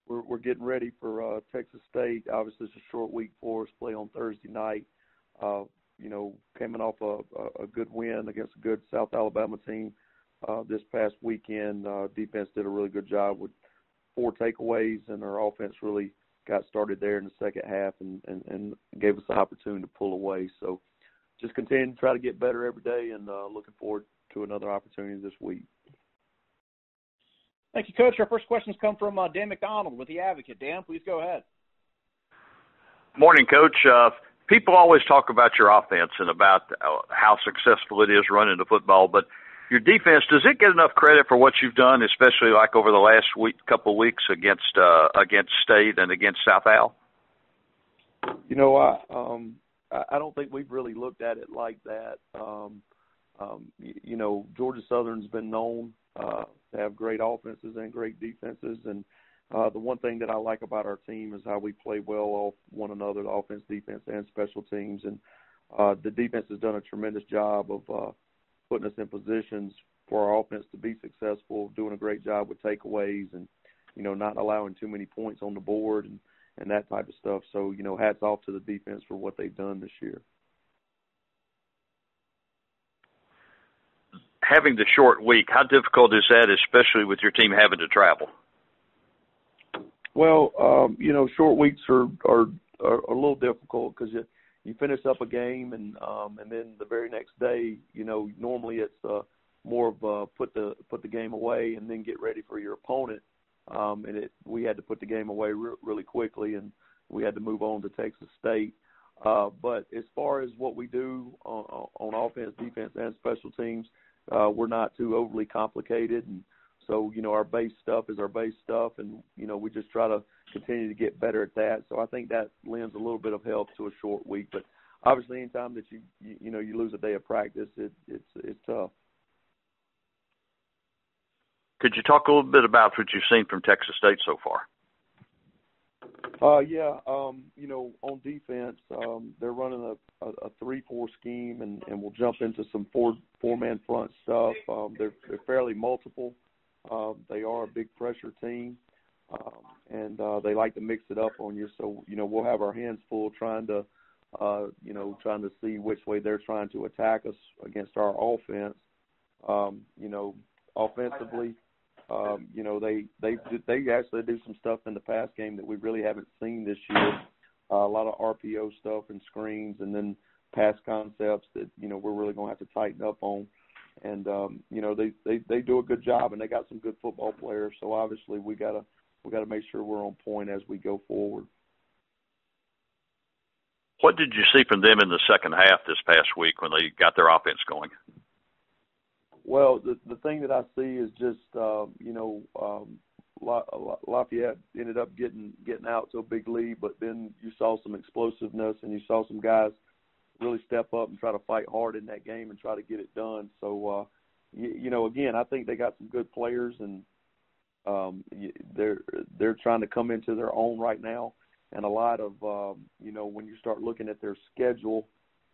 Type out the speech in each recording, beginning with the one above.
we're getting ready for Texas State. Obviously, it's a short week for us. Play on Thursday night. Coming off a good win against a good South Alabama team this past weekend. Defense did a really good job with 4 takeaways, and our offense really got started there in the second half and gave us the opportunity to pull away. So just continue to try to get better every day, and looking forward to another opportunity this week. Thank you, Coach. Our first questions come from Dan McDonald with The Advocate. Dan, please go ahead. Morning, Coach. People always talk about your offense and about how successful it is running the football, but your defense, does it get enough credit for what you've done, especially like over the last couple of weeks against State and against South Al? I don't think we've really looked at it like that. Georgia Southern's been known to have great offenses and great defenses, and the one thing that I like about our team is how we play well off one another, the offense, defense, and special teams. And the defense has done a tremendous job of putting us in positions for our offense to be successful, doing a great job with takeaways and, not allowing too many points on the board and that type of stuff. So, hats off to the defense for what they've done this year. Having the short week, how difficult is that, especially with your team having to travel? Well, short weeks are a little difficult because you finish up a game and then the very next day, normally it's more of put the game away and then get ready for your opponent. We had to put the game away really quickly, and we had to move on to Texas State. But as far as what we do on offense, defense, and special teams, we're not too overly complicated. And so, our base stuff is our base stuff, and, we just try to continue to get better at that. So I think that lends a little bit of help to a short week. But obviously, anytime that you lose a day of practice, it's tough. Could you talk a little bit about what you've seen from Texas State so far? On defense, they're running a 3-4 scheme, and we'll jump into some four-man front stuff. They're fairly multiple. They are a big pressure team, and they like to mix it up on you. So, we'll have our hands full trying to see which way they're trying to attack us against our offense. Offensively, they actually do some stuff in the pass game that we really haven't seen this year. A lot of RPO stuff and screens, and then pass concepts that we're really going to have to tighten up on. And they do a good job, and they got some good football players. So obviously we gotta make sure we're on point as we go forward. What did you see from them in the second half this past week when they got their offense going? Well, the thing that I see is just, Lafayette ended up getting out to a big lead, but then you saw some explosiveness and you saw some guys really step up and try to fight hard in that game and try to get it done. So, again, I think they got some good players, and they're trying to come into their own right now. And a lot of, when you start looking at their schedule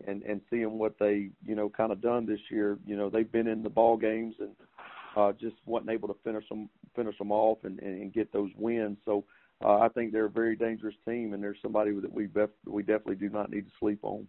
and seeing what they, kind of done this year, they've been in the ball games and just wasn't able to finish them off and get those wins. So I think they're a very dangerous team, and they're somebody that we definitely do not need to sleep on.